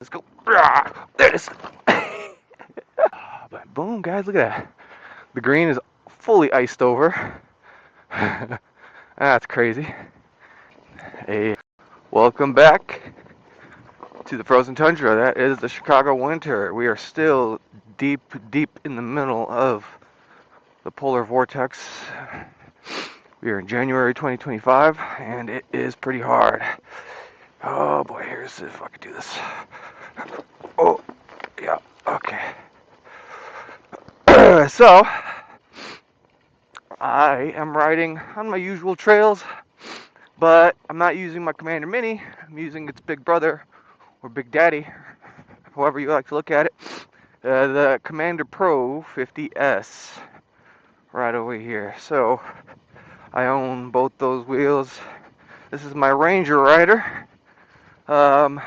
Let's go. There it is. But boom, guys, look at that. The green is fully iced over. That's crazy. Hey, welcome back to the frozen tundra. That is the Chicago winter. We are still deep, deep in the middle of the polar vortex. We are in January 2025, and it is pretty hard. Oh boy, here's if I could do this. Oh, yeah, okay. So, I am riding on my usual trails, but I'm not using my Commander Mini. I'm using its big brother, or Big Daddy, however you like to look at it, the Commander Pro 50S, right over here. So, I own both those wheels. This is my Ranger rider. Um,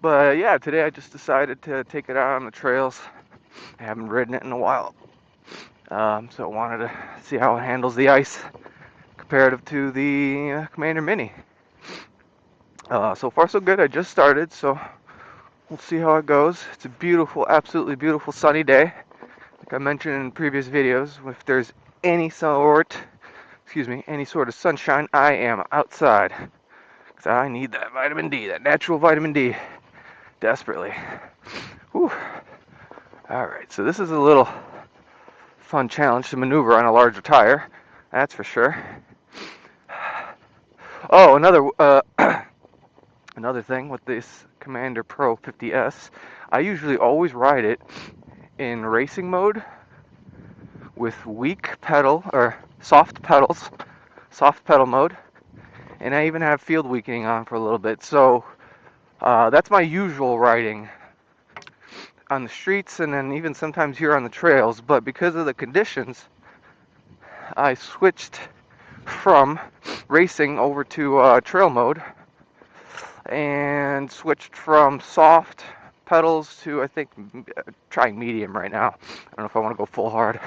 but yeah, today I just decided to take it out on the trails. I haven't ridden it in a while. So I wanted to see how it handles the ice comparative to the Commander Mini. So far so good. I just started, so we'll see how it goes. It's a beautiful, absolutely beautiful sunny day. Like I mentioned in previous videos, if there's any sort of sunshine, I am outside. Because I need that vitamin D, that natural vitamin D, desperately. Whew. Alright, so this is a little fun challenge to maneuver on a larger tire, that's for sure. Oh, another thing with this Commander Pro 50S, I usually always ride it in racing mode with weak pedal or soft pedals, soft pedal mode, and I even have field weakening on for a little bit. So that's my usual riding on the streets and then even sometimes here on the trails. But because of the conditions, I switched from racing over to trail mode and switched from soft pedals to, I think, trying medium right now. I don't know if I want to go full hard,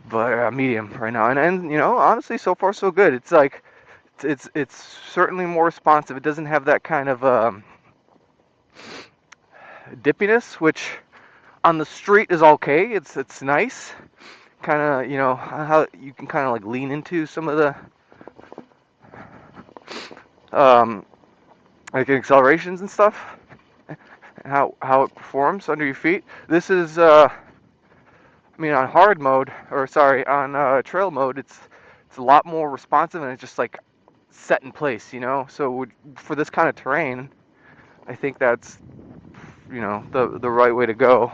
but medium right now. And you know, honestly, so far so good. It's like it's certainly more responsive. It doesn't have that kind of dippiness, which on the street is okay. It's nice. Kind of, you know, how you can kind of like lean into some of the um, like accelerations and stuff, how it performs under your feet. This is, I mean, on hard mode, or sorry, on trail mode, it's a lot more responsive and it's just like set in place, you know. So for this kind of terrain, I think that's, you know, the right way to go.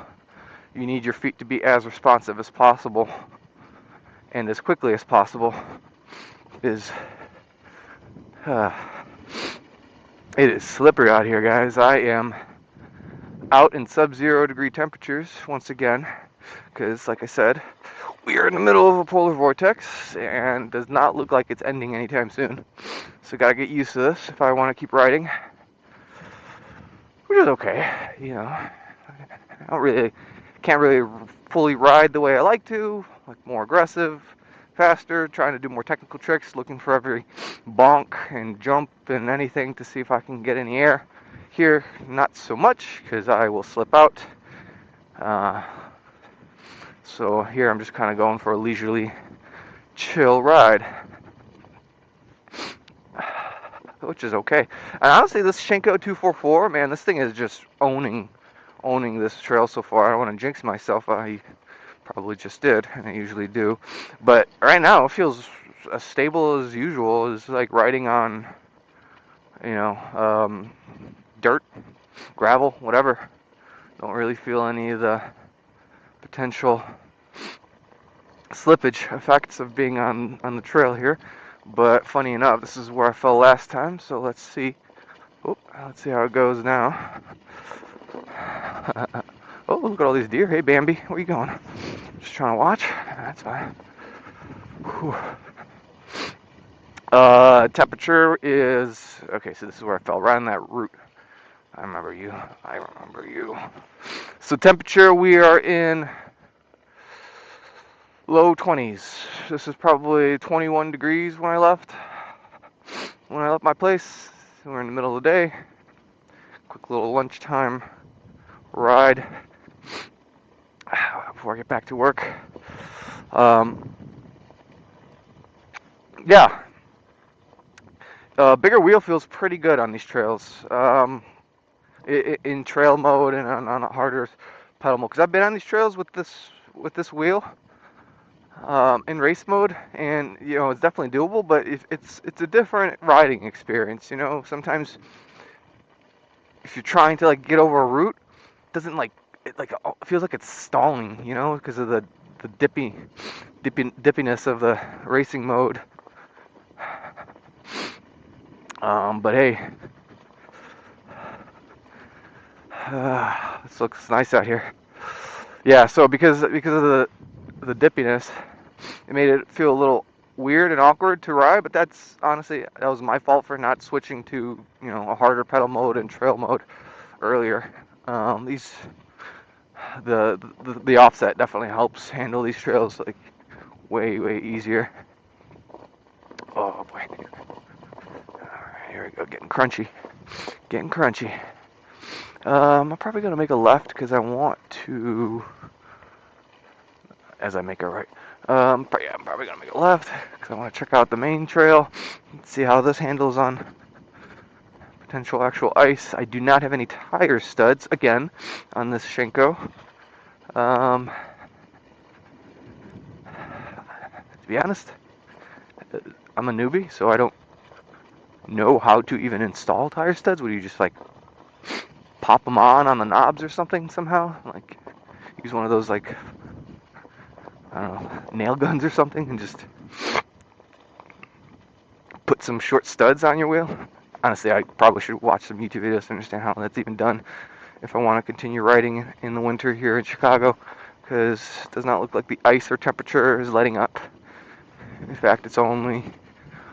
You need your feet to be as responsive as possible and as quickly as possible. Is uh, it is slippery out here, guys. I am out in sub-zero degree temperatures once again, because like I said, we are in the middle of a polar vortex and does not look like it's ending anytime soon. So gotta get used to this if I want to keep riding, which is okay. You know, can't really fully ride the way I like to, like more aggressive, faster, trying to do more technical tricks, looking for every bonk and jump and anything to see if I can get in the air. Here, not so much, because I will slip out. So here I'm just kind of going for a leisurely, chill ride, which is okay. And honestly, this Shinko 244, man, this thing is just owning this trail so far. I don't want to jinx myself. I probably just did, and I usually do. But right now, it feels as stable as usual. It's like riding on, you know, dirt, gravel, whatever. Don't really feel any of the potential slippage effects of being on the trail here. But funny enough, this is where I fell last time, so let's see. Oh, let's see how it goes now. Oh, look at all these deer. Hey, Bambi, where you going? Just trying to watch. That's fine. Whew. Temperature is okay. So this is where I fell, right on that route. I remember you. I remember you. So temperature, we are in low 20s. This is probably 21 degrees when I left my place. We're in the middle of the day. quick little lunchtime ride before I get back to work. Yeah, bigger wheel feels pretty good on these trails. In trail mode and on a harder pedal mode. Because I've been on these trails with this wheel in race mode, and it's definitely doable. But it's a different riding experience. Sometimes if you're trying to like get over a route, it doesn't like it feels like it's stalling. Because of the dippiness of the racing mode. But hey, this looks nice out here. Yeah, so because of the dippiness, it made it feel a little weird and awkward to ride. But that's honestly, that was my fault for not switching to a harder pedal mode and trail mode earlier. The offset definitely helps handle these trails like way easier. Oh boy, alright, here we go, getting crunchy. I'm probably gonna make a left because I want to, as I make a right. Yeah, I'm probably gonna make a left because I want to check out the main trail and see how this handles on potential actual ice. I do not have any tire studs again on this Shenko. To be honest, I'm a newbie, so I don't know how to even install tire studs. Would you just like pop them on the knobs or something somehow? Like use one of those like, I don't know, nail guns or something and just put some short studs on your wheel? Honestly, I probably should watch some YouTube videos to understand how that's even done if I want to continue riding in the winter here in Chicago, because it does not look like the ice or temperature is letting up. In fact, it's only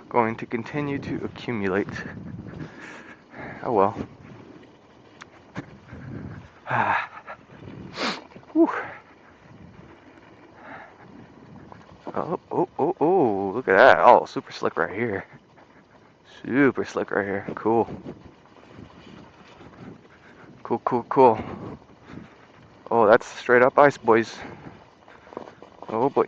going to continue to accumulate. Oh well. Whew. Oh, look at that. Oh, super slick right here. Super slick right here. Cool. Cool. Oh, that's straight up ice, boys. Oh boy.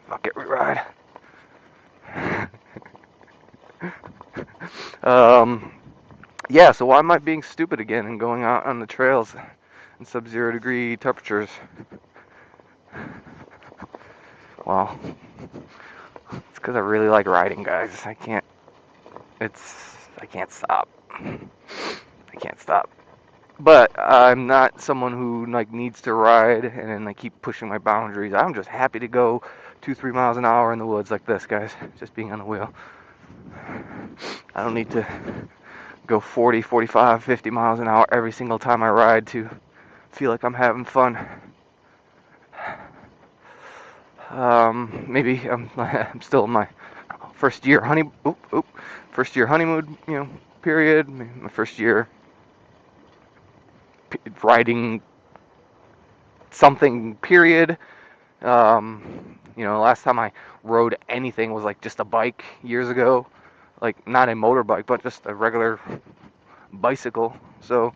Bucket ride. Yeah, so why am I being stupid again and going out on the trails in sub-0 degree temperatures? Well, it's because I really like riding, guys. I can't stop. I can't stop. But I'm not someone who like needs to ride and then I keep pushing my boundaries. I'm just happy to go 2-3 miles an hour in the woods like this, guys. Just being on the wheel. I don't need to go 40, 45, 50 miles an hour every single time I ride to feel like I'm having fun. Maybe I'm still in my first year honeymoon, period. My first year riding something, period. Last time I rode anything was like just a bike years ago, like not a motorbike, but just a regular bicycle. So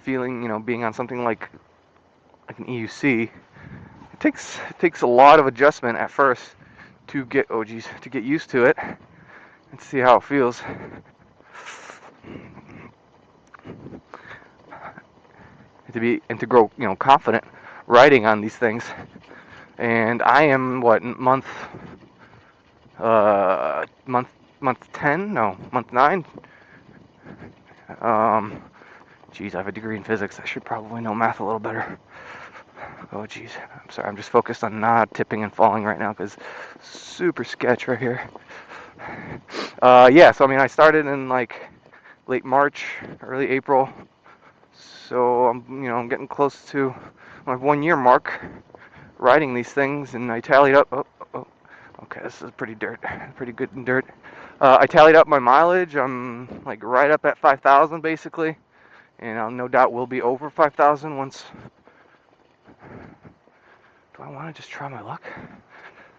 feeling, being on something like an EUC, it takes a lot of adjustment at first to get used to it and see how it feels. To grow, confident riding on these things. And I am month 10? No, month 9. Geez, I have a degree in physics. I should probably know math a little better. Oh, geez. I'm sorry. I'm just focused on not tipping and falling right now because super sketch right here. Yeah. So I started in like late March, early April. So I'm getting close to my 1 year mark riding these things, and I tallied up. Okay, this is pretty good in dirt. I tallied up my mileage. I'm like right up at 5,000 basically, and I'll no doubt will be over 5,000 once. Do I want to just try my luck?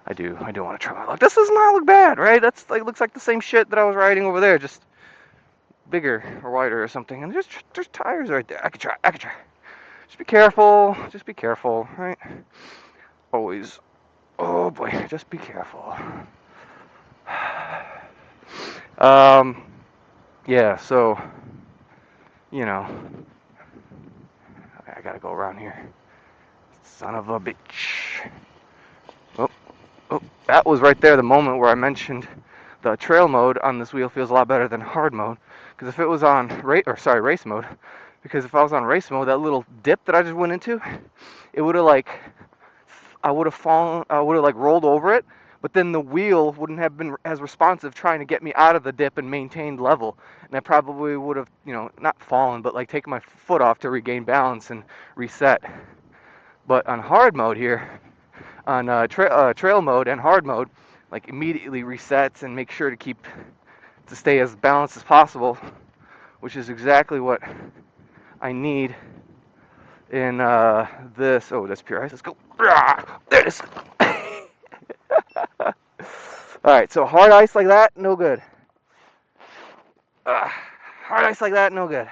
I do want to try my luck. This does not look bad, right? That's like looks like the same shit that I was riding over there, just bigger or wider or something. And there's tires right there. I could try. Just be careful. Just be careful, right? Always. Oh boy, just be careful. Yeah. So, you know, I gotta go around here. Son of a bitch. Oh, that was right there the moment where I mentioned the trail mode on this wheel feels a lot better than hard mode. Because if it was on race mode, because if I was on race mode, that little dip that I just went into, it would have I would have like rolled over it, but then the wheel wouldn't have been as responsive trying to get me out of the dip and maintained level. And I probably would have, not fallen, but like taken my foot off to regain balance and reset. But on hard mode here, on trail mode and hard mode, like immediately resets and makes sure to stay as balanced as possible, which is exactly what I need in this. Oh, that's pure ice. Let's go. There it is. All right, so hard ice like that, no good. Hard ice like that, no good.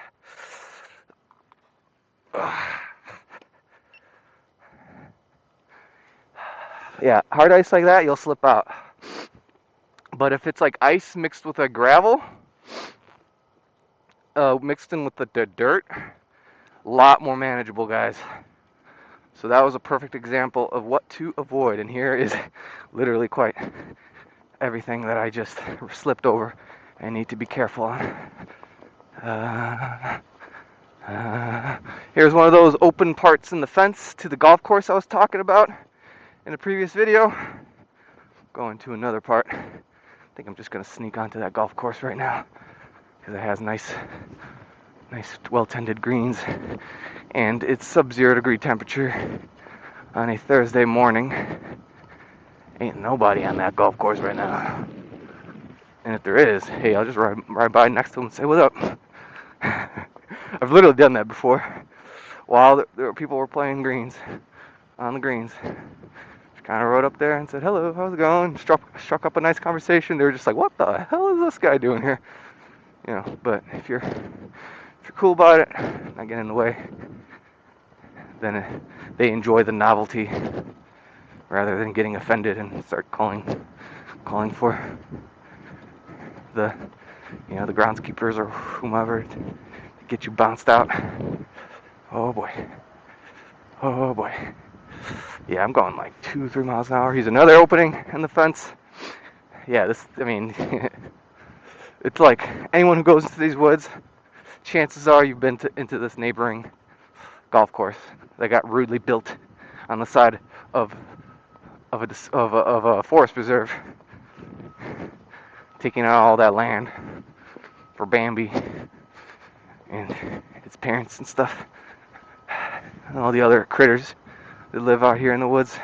Yeah, hard ice like that, you'll slip out. But if it's like ice mixed with a gravel, mixed in with the dirt, a lot more manageable, guys. So that was a perfect example of what to avoid. And here is literally quite everything that I just slipped over and need to be careful on. Here's one of those open parts in the fence to the golf course I was talking about in a previous video. Going to another part. I think I'm just going to sneak onto that golf course right now because it has nice well-tended greens, and it's sub-0 degree temperature on a Thursday morning. Ain't nobody on that golf course right now. And if there is, hey, I'll just ride by next to them and say, "What up?" I've literally done that before. While people were playing greens, on the greens. Just kind of rode up there and said, "Hello, how's it going?" Struck up a nice conversation. They were just like, "What the hell is this guy doing here?" But if you're cool about it, not getting in the way, then they enjoy the novelty rather than getting offended and start calling for the groundskeepers or whomever to get you bounced out. Oh boy. Yeah, I'm going like 2-3 miles an hour. Here's another opening in the fence. Yeah, it's like anyone who goes into these woods, chances are you've been into this neighboring golf course that got rudely built on the side of a forest preserve, taking out all that land for Bambi and its parents and stuff, and all the other critters that live out here in the woods,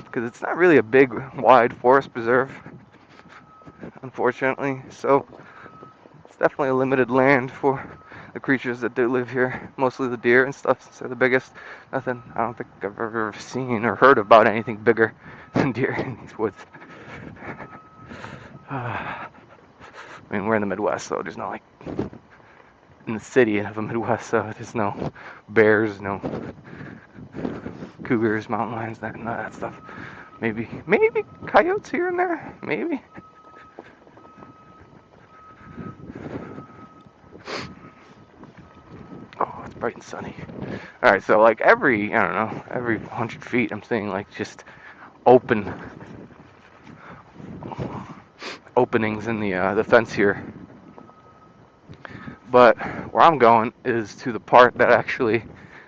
because it's not really a big, wide forest preserve, unfortunately. So it's definitely a limited land for the creatures that do live here, mostly the deer and stuff, since they're the biggest. I don't think I've ever seen or heard about anything bigger than deer in these woods. I mean, we're in the Midwest, so there's not like in the city of the Midwest, so there's no bears, no cougars, mountain lions, none of that stuff. Maybe coyotes here and there, maybe. Oh, it's bright and sunny. All right, so like every 100 feet, I'm seeing like just openings in the fence here. But where I'm going is to the part that actually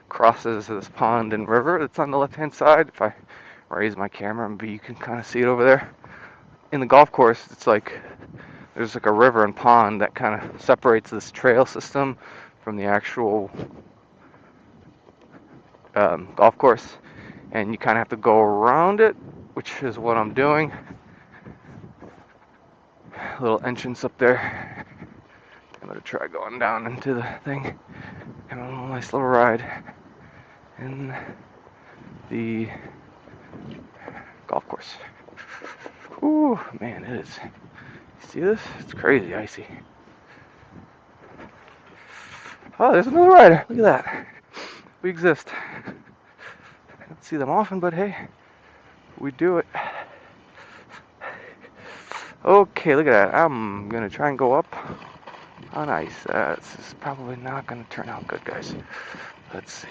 crosses this pond and river that's on the left-hand side. If I raise my camera, maybe you can kind of see it over there. In the golf course, it's like there's like a river and pond that kind of separates this trail system from the actual golf course, and you kind of have to go around it, which is what I'm doing. A little entrance up there. I'm gonna try going down into the thing. Have a nice little ride in the golf course. Ooh, man, it is. You see this? It's crazy icy. Oh, there's another rider. Look at that. We exist. I don't see them often, but hey, we do it. Okay, look at that. I'm gonna try and go up on ice. This is probably not gonna turn out good, guys. Let's see.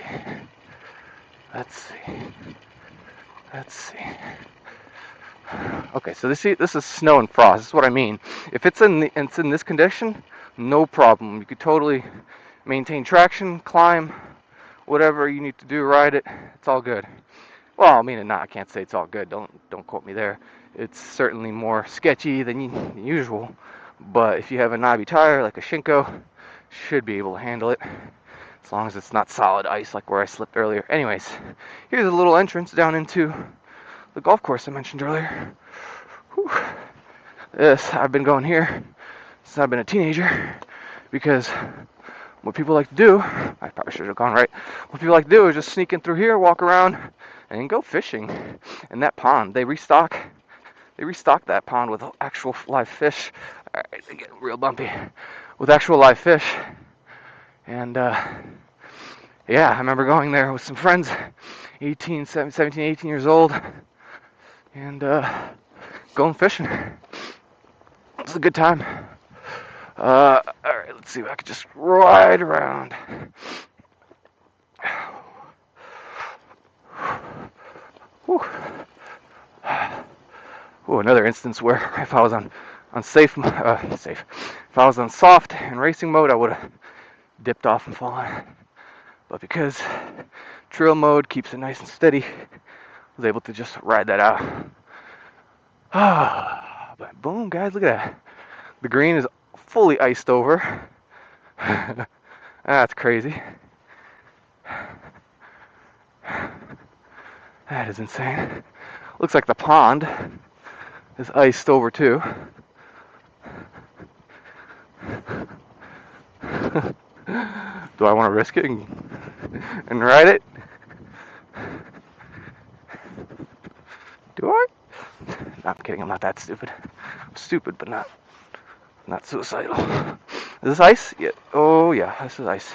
Let's see. Let's see. Okay, so this is snow and frost. This is what I mean. If it's in this condition, no problem. You could totally maintain traction, climb, whatever you need to do, ride it. It's all good. Well, I mean, I can't say it's all good. Don't quote me there. It's certainly more sketchy than usual. But if you have a knobby tire like a Shinko, should be able to handle it. As long as it's not solid ice like where I slipped earlier. Anyways, here's a little entrance down into the golf course I mentioned earlier. Whew. I've been going here since I've been a teenager because what people like to do, I probably should have gone right. What people like to do is just sneak in through here, walk around, and go fishing. And that pond, they restock that pond with actual live fish. All right, they get real bumpy with actual live fish. And yeah, I remember going there with some friends, 17, 18 years old, and going fishing. It's a good time. All right, let's see if I can just ride around. Whew. Ooh, another instance where if I was on safe, if I was on soft and racing mode, I would have dipped off and fallen. But because trail mode keeps it nice and steady, I was able to just ride that out. But boom, guys, look at that. The green is fully iced over. That's crazy. That is insane. Looks like the pond is iced over too. Do I want to risk it and ride it? Do I? No, I'm kidding. I'm not that stupid. I'm stupid, but not suicidal. Is this ice? Yeah. Oh yeah, this is ice.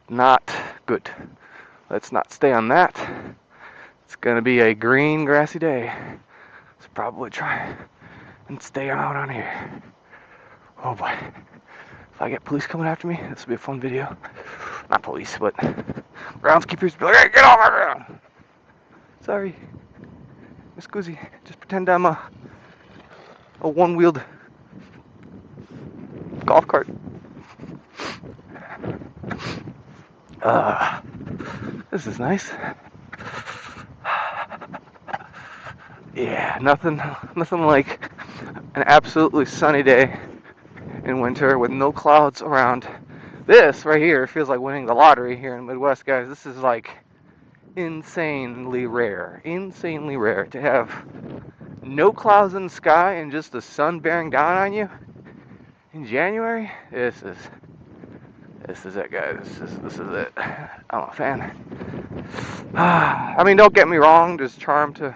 Not good. Let's not stay on that. It's gonna be a green, grassy day. So probably try and stay out on here. Oh boy. If I get police coming after me, this will be a fun video. Not police, but groundskeepers be like, hey, get off my ground! Sorry. Miss Guzzi, just pretend I'm a one-wheeled golf cart. This is nice. Yeah, nothing like an absolutely sunny day in winter with no clouds around. This right here feels like winning the lottery here in the Midwest, guys. This is like insanely rare to have no clouds in the sky and just the sun bearing down on you in January. This is it, guys. This is it. I'm a fan. I mean, don't get me wrong. There's charm to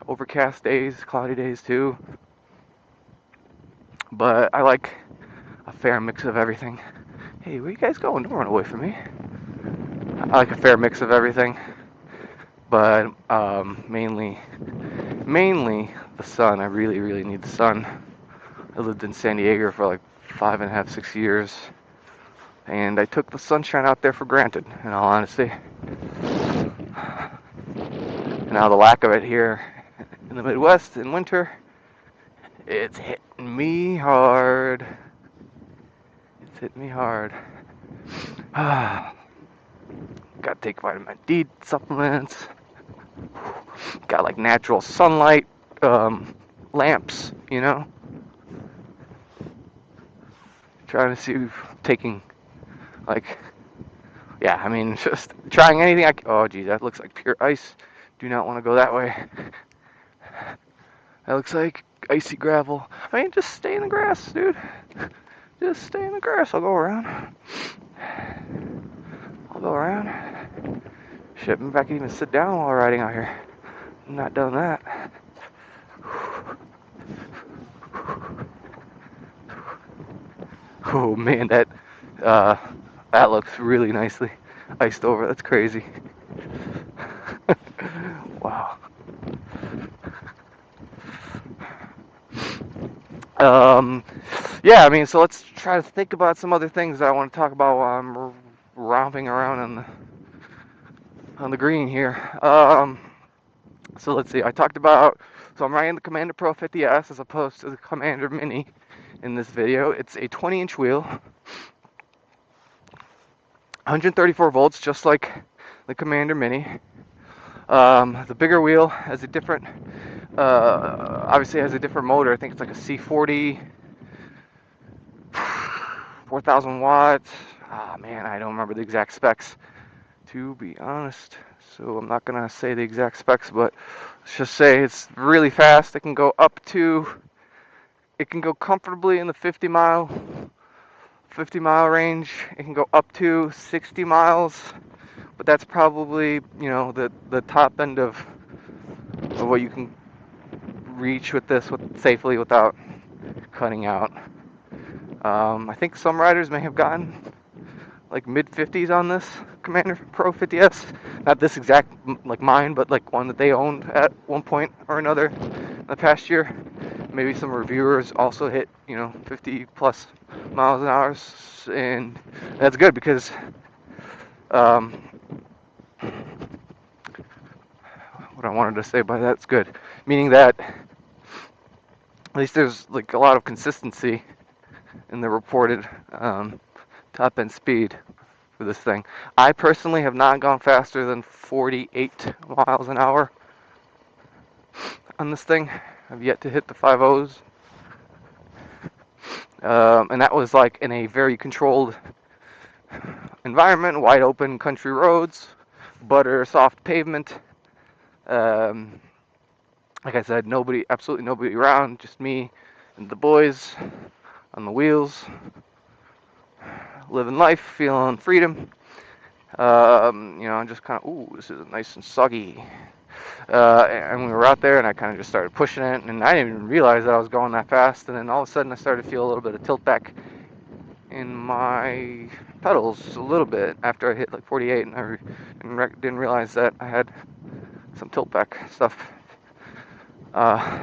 overcast days, cloudy days too. But I like a fair mix of everything. Hey, where you guys going? Don't run away from me. I like a fair mix of everything, but mainly the sun. I really need the sun. I lived in San Diego for like 5.5, 6 years, and I took the sunshine out there for granted, in all honesty. And now the lack of it here in the Midwest in winter, it's hitting me hard. It's hitting me hard. Gotta take vitamin D supplements. Got like natural sunlight lamps, you know. Trying to see, taking like, yeah, I mean, just trying anything. Oh, geez, that looks like pure ice. Do not want to go that way. That looks like icy gravel. I mean, just stay in the grass, dude. Just stay in the grass. I'll go around. Shit, maybe I can even sit down while riding out here. I'm not done that. Oh man, that looks really nicely iced over. That's crazy. Wow. Um, yeah, I mean, so let's try to think about some other things that I want to talk about while I'm romping around on the green here. So let's see. So I'm riding the Commander Pro 50S as opposed to the Commander Mini in this video. It's a 20-inch wheel, 134 volts, just like the Commander Mini. The bigger wheel has a different, obviously has a different motor. I think it's like a C40, 4,000 watts. Ah, man, I don't remember the exact specs, to be honest. So I'm not gonna say the exact specs, but let's just say it's really fast. It can go comfortably in the 50-mile range. It can go up to 60 miles, but that's probably, the top end of what you can reach with this safely without cutting out. I think some riders may have gotten like mid 50s on this Commander Pro 50S. Not this exact like mine, but like one that they owned at one point or another in the past year. Maybe some reviewers also hit 50 plus miles an hour, and that's good because what I wanted to say by that's good, meaning that at least there's like a lot of consistency in the reported top end speed for this thing. I personally have not gone faster than 48 miles an hour on this thing. I've yet to hit the 5.0s. And that was like in a very controlled environment, wide open country roads, butter soft pavement. Like I said, absolutely nobody around, just me and the boys on the wheels, living life, feeling freedom. I'm just kind of, ooh, this is nice and soggy. And we were out there, and I kind of just started pushing it, and I didn't even realize that I was going that fast. And then all of a sudden, I started to feel a little bit of tilt back in my pedals a little bit after I hit like 48, and I didn't realize that I had some tilt back stuff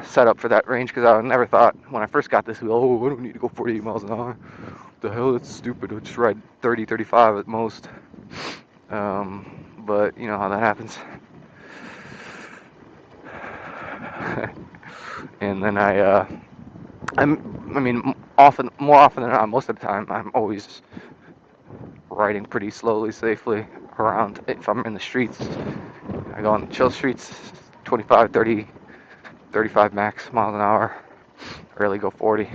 set up for that range, because I never thought when I first got this wheel, oh, I don't need to go 48 miles an hour. What the hell, that's stupid. I'll just ride 30, 35 at most. But you know how that happens. And then more often than not, most of the time, I'm always riding pretty slowly, safely around. If I'm in the streets, I go on the chill streets, 25, 30, 35 max miles an hour. Rarely go 40,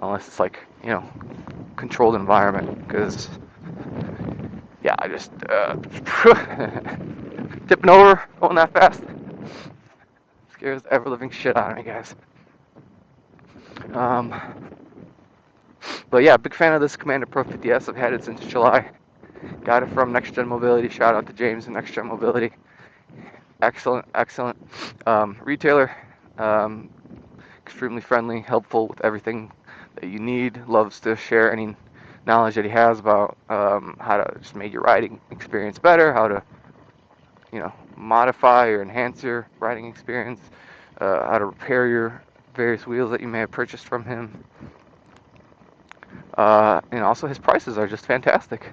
unless it's like, controlled environment, because, yeah, I just, tipping over, going that fast, scares the ever-living shit out of me, guys. But yeah, big fan of this Commander Pro 50S. I've had it since July. Got it from Next Gen Mobility. Shout out to James and Next Gen Mobility. Excellent retailer. Extremely friendly, helpful with everything that you need. Loves to share any knowledge that he has about how to just make your riding experience better, how to modify or enhance your riding experience, how to repair your various wheels that you may have purchased from him. And also his prices are just fantastic.